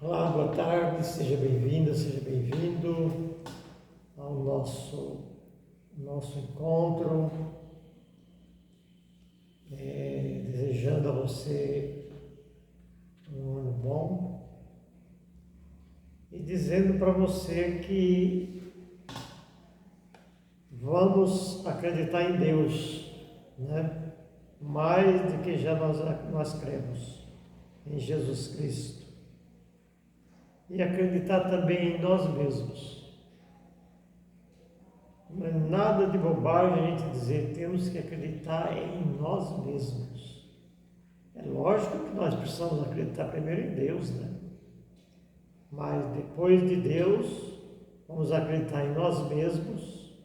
Olá, boa tarde, seja bem-vinda, seja bem-vindo ao nosso encontro. Desejando a você um ano bom e dizendo para você que vamos acreditar em Deus, né? Mais do que já nós cremos em Jesus Cristo. E acreditar também em nós mesmos. Não é nada de bobagem a gente dizer temos que acreditar em nós mesmos. É lógico que nós precisamos acreditar primeiro em Deus, né? Mas depois de Deus, vamos acreditar em nós mesmos,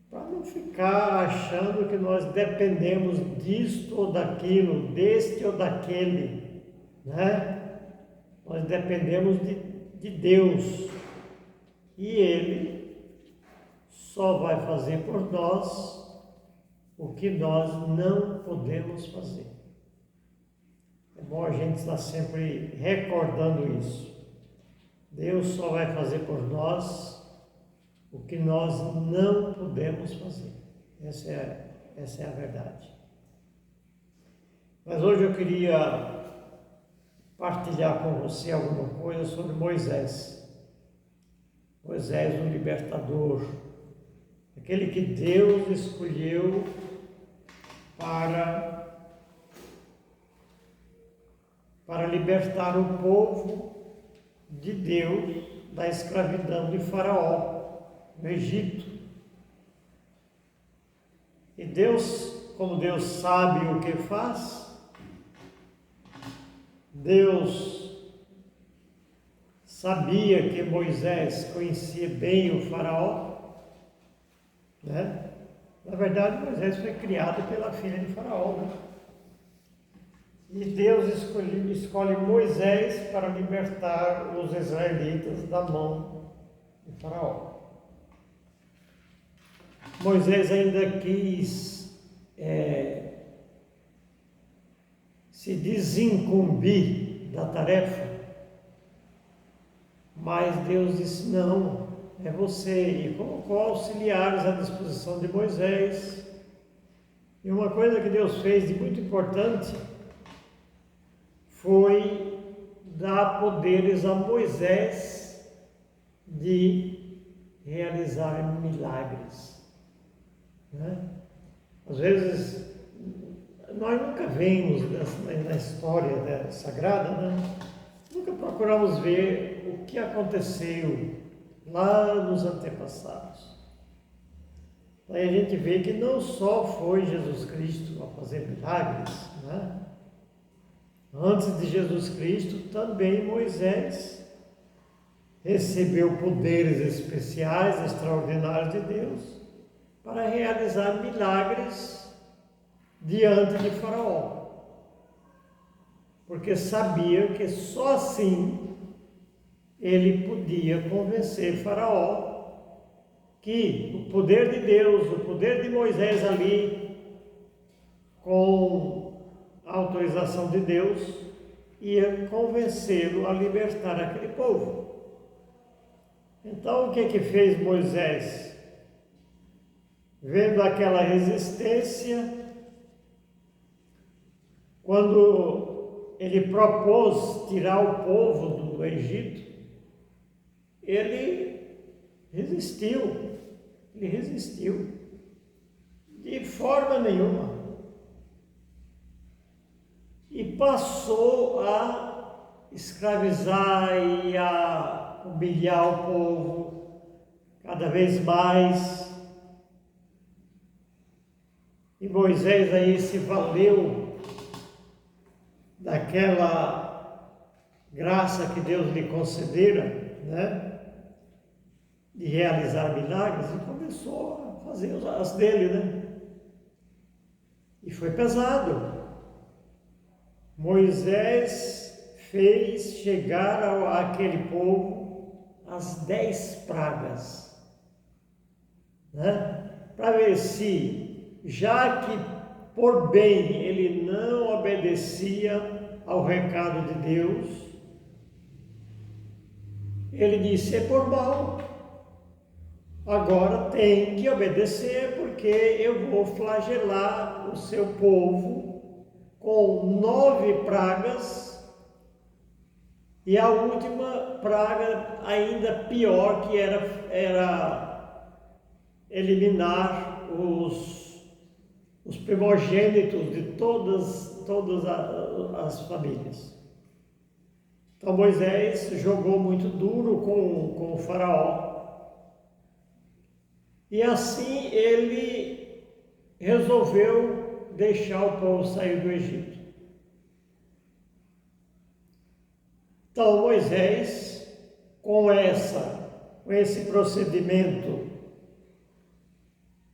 para não ficar achando que nós dependemos disto ou daquilo, deste ou daquele, né? Nós dependemos de Deus e Ele só vai fazer por nós o que nós não podemos fazer. É bom a gente estar sempre recordando isso. Deus só vai fazer por nós o que nós não podemos fazer. Essa é a verdade. Mas hoje eu queria partilhar com você alguma coisa sobre Moisés. Moisés, o libertador, aquele que Deus escolheu para libertar o povo de Deus da escravidão de Faraó no Egito. E Deus, como Deus sabe o que faz, Deus sabia que Moisés conhecia bem o Faraó, né? Na verdade, Moisés foi criado pela filha de Faraó, né? E Deus escolhe Moisés para libertar os israelitas da mão de Faraó. Moisés ainda quis se desincumbir da tarefa, mas Deus disse, não, é você, e colocou auxiliares à disposição de Moisés. E uma coisa que Deus fez de muito importante foi dar poderes a Moisés de realizar milagres, né? Às vezes nós nunca vemos na história sagrada, né? Nunca procuramos ver o que aconteceu lá nos antepassados. Aí a gente vê que não só foi Jesus Cristo a fazer milagres, né? Antes de Jesus Cristo, também Moisés recebeu poderes especiais, extraordinários de Deus, para realizar milagres diante de Faraó, porque sabia que só assim ele podia convencer Faraó que o poder de Deus, o poder de Moisés ali, com a autorização de Deus, ia convencê-lo a libertar aquele povo. Então o que fez Moisés? Vendo aquela resistência, quando ele propôs tirar o povo do Egito, ele resistiu de forma nenhuma, e passou a escravizar e a humilhar o povo cada vez mais. E Moisés aí se valeu daquela graça que Deus lhe concedera, né? De realizar milagres, e começou a fazer as dele, né? E foi pesado. Moisés fez chegar àquele povo as 10 pragas, né? Para ver se, já que por bem ele não obedecia ao recado de Deus, ele disse: é por mal. Agora tem que obedecer, porque eu vou flagelar o seu povo com 9 pragas, e a última praga ainda pior, que era eliminar os primogênitos de todas as famílias. Então Moisés jogou muito duro com o faraó, e assim ele resolveu deixar o povo sair do Egito. Então Moisés, com esse procedimento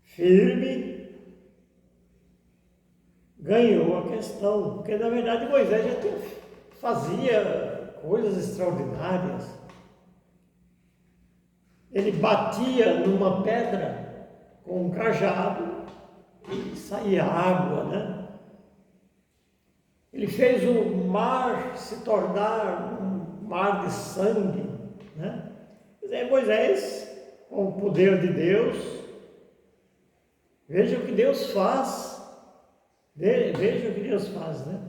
firme, ganhou a questão, porque na verdade Moisés já fazia coisas extraordinárias. Ele batia numa pedra com um cajado e saía água, né? Ele fez o mar se tornar um mar de sangue, né? Moisés, com o poder de Deus, veja o que Deus faz, veja o que Deus faz, né?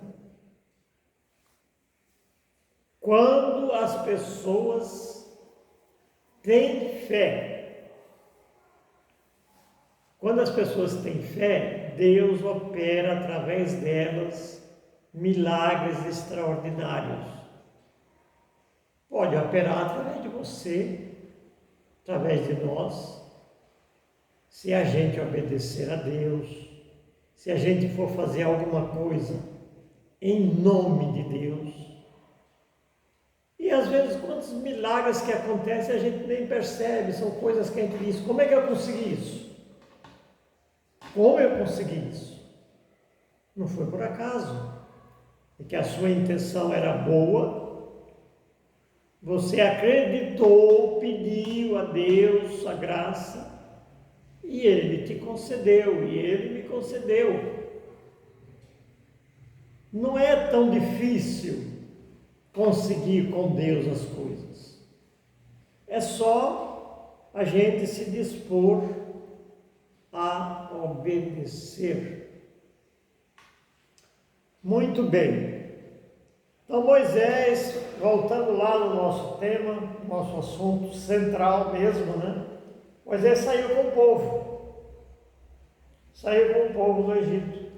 Quando as pessoas têm fé, quando as pessoas têm fé, Deus opera através delas milagres extraordinários. Pode operar através de você, através de nós, se a gente obedecer a Deus, se a gente for fazer alguma coisa em nome de Deus. E às vezes, quantos milagres que acontecem, a gente nem percebe, são coisas que a gente diz: como é que eu consegui isso? Como eu consegui isso? Não foi por acaso, é que a sua intenção era boa, você acreditou, pediu a Deus a graça, e Ele te concedeu, e Ele me concedeu. Não é tão difícil conseguir com Deus as coisas. É só a gente se dispor a obedecer. Muito bem. Então Moisés, voltando lá no nosso tema, nosso assunto central mesmo, né? Moisés saiu com o povo. Saiu com o povo do Egito.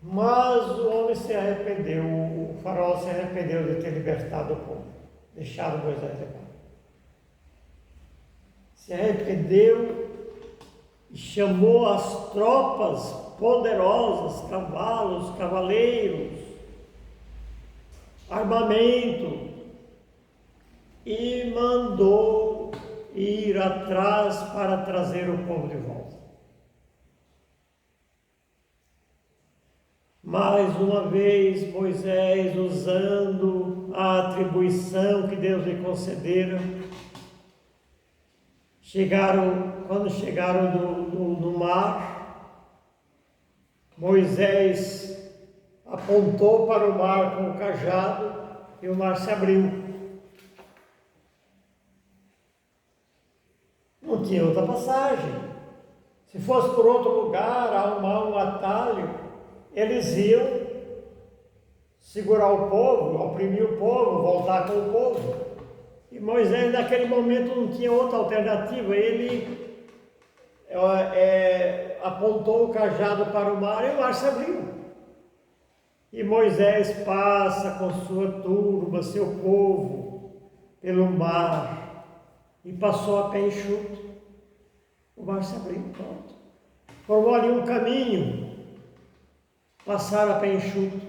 Mas o homem se arrependeu, o faraó se arrependeu de ter libertado o povo, deixado Moisés levar. Se arrependeu e chamou as tropas poderosas, cavalos, cavaleiros, armamento, e mandou ir atrás para trazer o povo de volta. Mais uma vez, Moisés, usando a atribuição que Deus lhe concedera, quando chegaram no mar, Moisés apontou para o mar com o cajado e o mar se abriu. Não tinha outra passagem. Se fosse por outro lugar, arrumar um atalho, eles iam segurar o povo, oprimir o povo, voltar com o povo. E Moisés, naquele momento, não tinha outra alternativa. Ele apontou o cajado para o mar e o mar se abriu. E Moisés passa com sua turba, seu povo, pelo mar, e passou a pé enxuto. O mar se abriu, pronto. Formou ali um caminho, passaram a pé enxuto.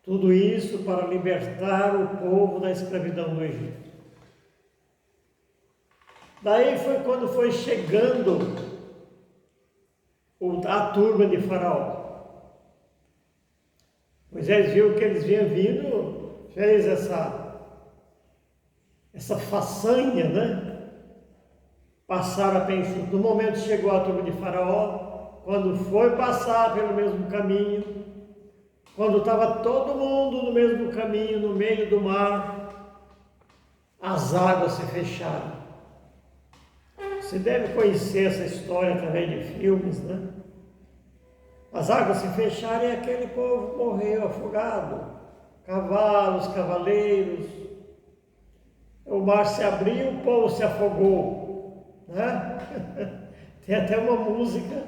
Tudo isso para libertar o povo da escravidão do Egito. Daí foi quando foi chegando a turma de Faraó. Moisés viu que eles vinham vindo, fez essa façanha, né? Passaram a pé enxuto. No momento chegou a turma de Faraó, quando foi passar pelo mesmo caminho, quando estava todo mundo no mesmo caminho, no meio do mar, as águas se fecharam. Você deve conhecer essa história através de filmes, né? As águas se fecharam e aquele povo morreu afogado. Cavalos, cavaleiros. O mar se abriu, o povo se afogou, né? Tem até uma música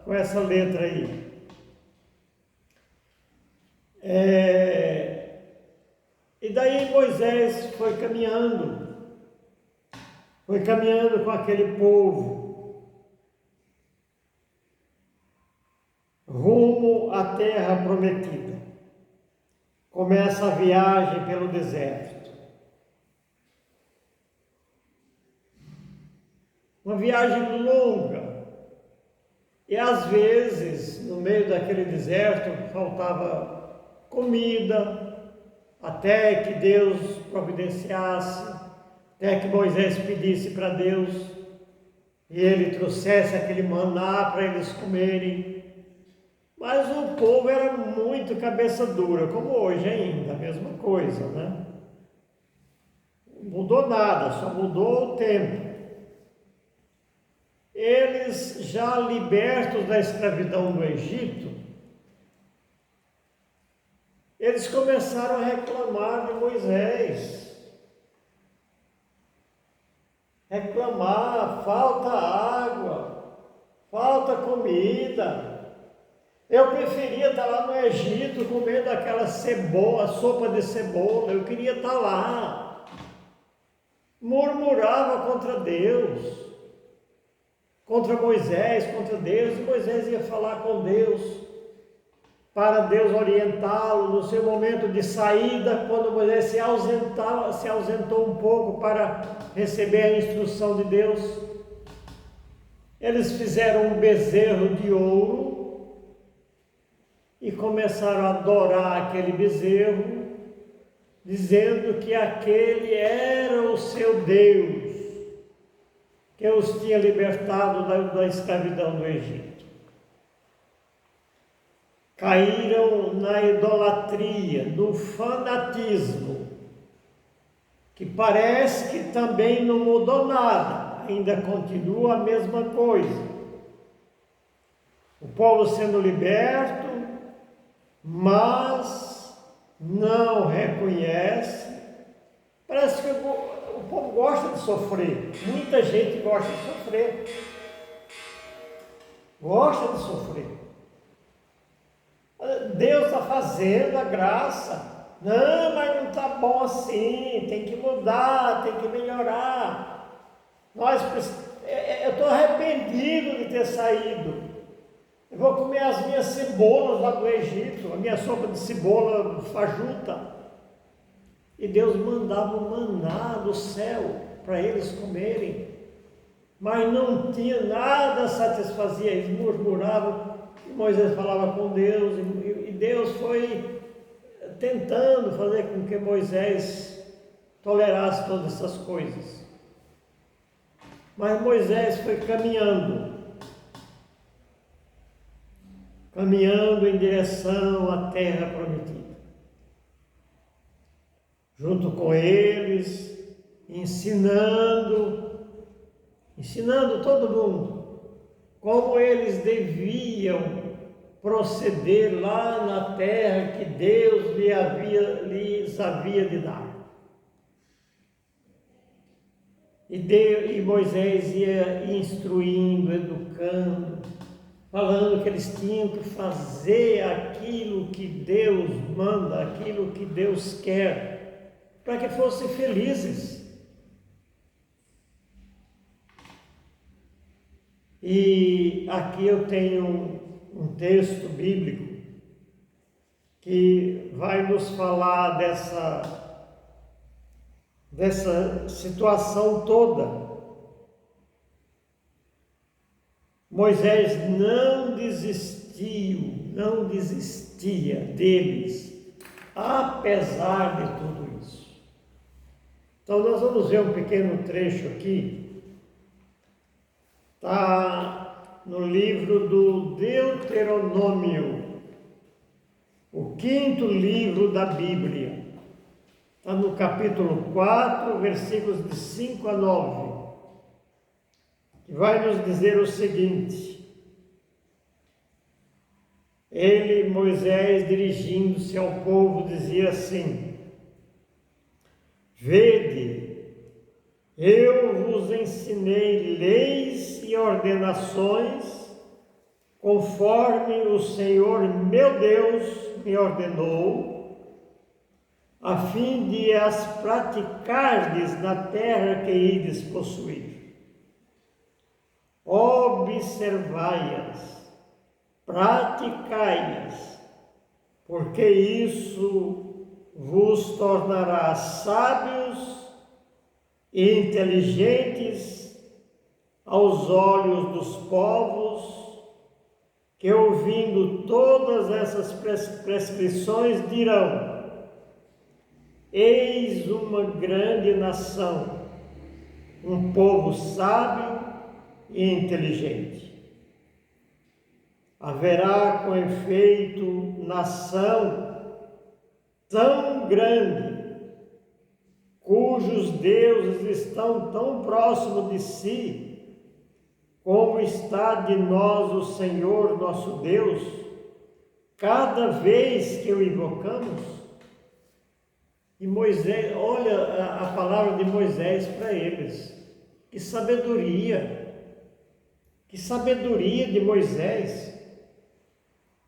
com essa letra aí. E daí Moisés foi caminhando com aquele povo, rumo à terra prometida. Começa a viagem pelo deserto. Uma viagem longa. E às vezes, no meio daquele deserto, faltava comida, até que Deus providenciasse, até que Moisés pedisse para Deus e ele trouxesse aquele maná para eles comerem. Mas o povo era muito cabeça dura, como hoje ainda, a mesma coisa, né? Não mudou nada, só mudou o tempo. Eles, já libertos da escravidão do Egito, eles começaram a reclamar de Moisés. Reclamar, falta água, falta comida. Eu preferia estar lá no Egito comendo aquela cebola, sopa de cebola, eu queria estar lá. Murmurava contra Deus, contra Moisés, contra Deus, e Moisés ia falar com Deus, para Deus orientá-lo no seu momento de saída, quando Moisés se ausentou um pouco para receber a instrução de Deus. Eles fizeram um bezerro de ouro e começaram a adorar aquele bezerro, dizendo que aquele era o seu Deus, que os tinha libertado da escravidão do Egito. Caíram na idolatria, no fanatismo, que parece que também não mudou nada, ainda continua a mesma coisa. O povo sendo liberto, mas não reconhece. Parece que o povo gosta de sofrer, muita gente gosta de sofrer, Deus está fazendo a graça, não, mas não está bom assim, tem que mudar, tem que melhorar. Eu estou arrependido de ter saído, eu vou comer as minhas cebolas lá do Egito, a minha sopa de cebola fajuta. E Deus mandava o maná do céu para eles comerem, mas não tinha nada, satisfazia, eles murmuravam, e Moisés falava com Deus, e Deus foi tentando fazer com que Moisés tolerasse todas essas coisas. Mas Moisés foi caminhando em direção à terra prometida. Junto com eles, ensinando todo mundo como eles deviam proceder lá na terra que Deus lhes havia de dar. E Moisés ia instruindo, educando, falando que eles tinham que fazer aquilo que Deus manda, aquilo que Deus quer, para que fossem felizes. E aqui eu tenho um texto bíblico que vai nos falar dessa situação toda. Moisés não desistia deles, apesar de tudo isso. Então nós vamos ver um pequeno trecho aqui, está no livro do Deuteronômio, o quinto livro da Bíblia. Está no capítulo 4, versículos de 5 a 9, que vai nos dizer o seguinte: ele, Moisés, dirigindo-se ao povo, dizia assim: Vede, eu vos ensinei leis e ordenações, conforme o Senhor meu Deus me ordenou, a fim de as praticardes na terra que ides possuir. Observai-as, praticai-as, porque isso vos tornará sábios e inteligentes aos olhos dos povos, que ouvindo todas essas prescrições dirão: Eis uma grande nação, um povo sábio e inteligente. Haverá, com efeito, nação tão grande, cujos deuses estão tão próximos de si, como está de nós o Senhor nosso Deus, cada vez que o invocamos. E Moisés, olha a palavra de Moisés para eles. Que sabedoria de Moisés.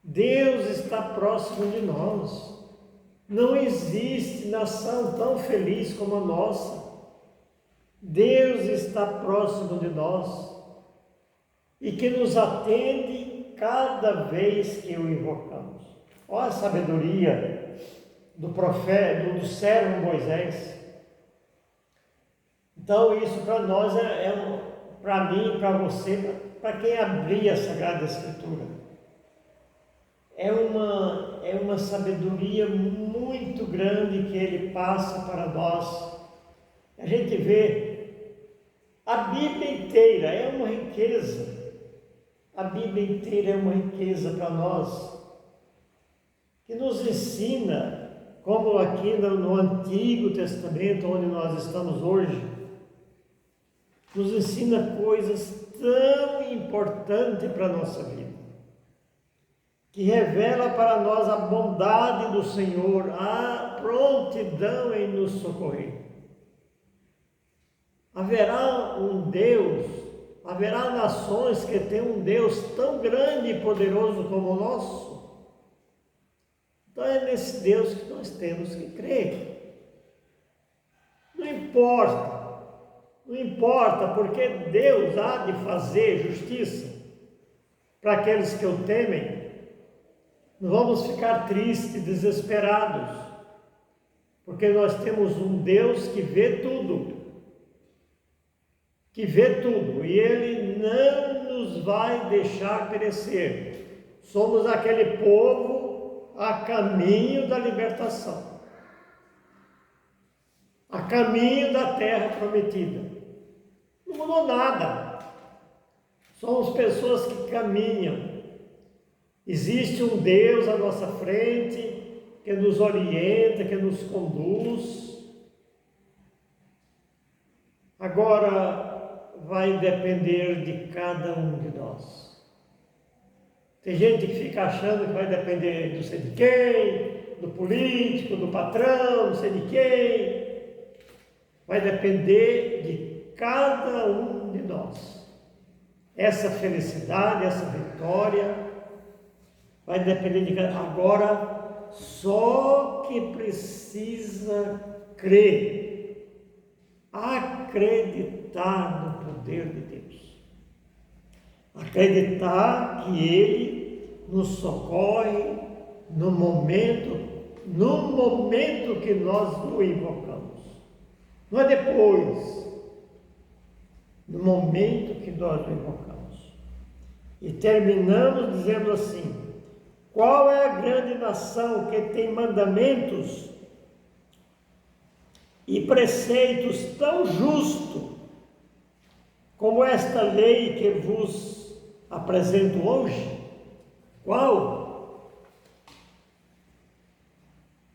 Deus está próximo de nós. Não existe nação tão feliz como a nossa. Deus está próximo de nós e que nos atende cada vez que o invocamos. Olha a sabedoria do profeta, do servo Moisés. Então isso para nós para mim, para você, para quem abrir a Sagrada Escritura, é uma sabedoria muito grande que ele passa para nós. A gente vê a Bíblia inteira é uma riqueza. A Bíblia inteira é uma riqueza para nós, que nos ensina, como aqui no Antigo Testamento, onde nós estamos hoje, nos ensina coisas tão importantes para a nossa vida, que revela para nós a bondade do Senhor, a prontidão em nos socorrer. Haverá um Deus, haverá nações que têm um Deus tão grande e poderoso como o nosso. Então é nesse Deus que nós temos que crer. Não importa, porque Deus há de fazer justiça para aqueles que o temem. Não vamos ficar tristes, desesperados, porque nós temos um Deus que vê tudo, e Ele não nos vai deixar perecer. Somos aquele povo a caminho da libertação, a caminho da terra prometida. Não mudou nada. Somos pessoas que caminham. Existe um Deus à nossa frente que nos orienta, que nos conduz. Agora vai depender de cada um de nós. Tem gente que fica achando que vai depender de não sei de quem, do político, do patrão, não sei de quem. Vai depender de cada um de nós. Essa felicidade, essa vitória, vai depender de cada um. Agora, só que precisa crer, acreditar no poder de Deus. Acreditar que Ele nos socorre no momento que nós o invocamos. Não é depois, no momento que nós o invocamos. E terminamos dizendo assim: qual é a grande nação que tem mandamentos e preceitos tão justos como esta lei que vos apresento hoje? Qual?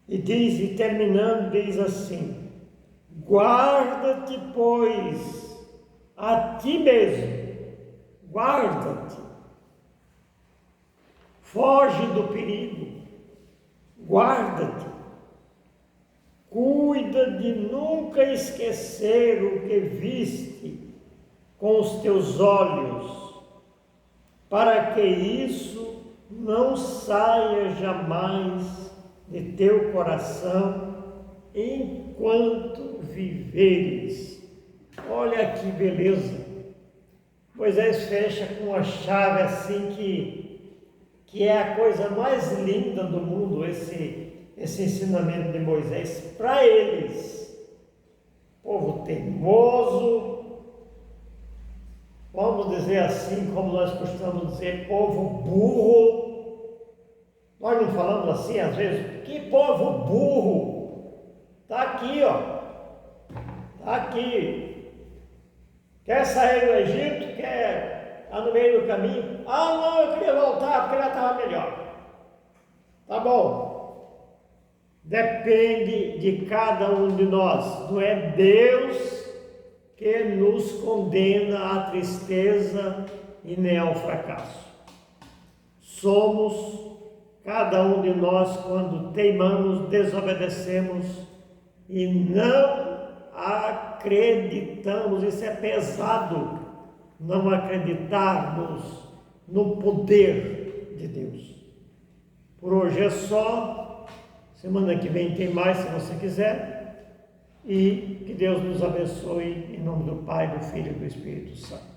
E diz, e terminando, diz assim: guarda-te, pois, a ti mesmo, guarda-te, foge do perigo, guarda-te, cuida de nunca esquecer o que viste com os teus olhos, para que isso não saia jamais de teu coração enquanto viveres. Olha que beleza! Moisés fecha com uma chave assim que é a coisa mais linda do mundo, esse ensinamento de Moisés para eles. Povo teimoso, vamos dizer assim, como nós costumamos dizer, povo burro. Nós não falamos assim às vezes, que povo burro, está aqui, ó, está aqui, quer sair do Egito, quer estar no meio do caminho, não, eu queria voltar porque lá estava melhor, tá bom, depende de cada um de nós, não é Deus que nos condena à tristeza e nem ao fracasso, somos cada um de nós, quando teimamos, desobedecemos e não acreditamos, isso é pesado, não acreditarmos no poder de Deus. Por hoje é só, semana que vem tem mais se você quiser, e que Deus nos abençoe em nome do Pai, do Filho e do Espírito Santo.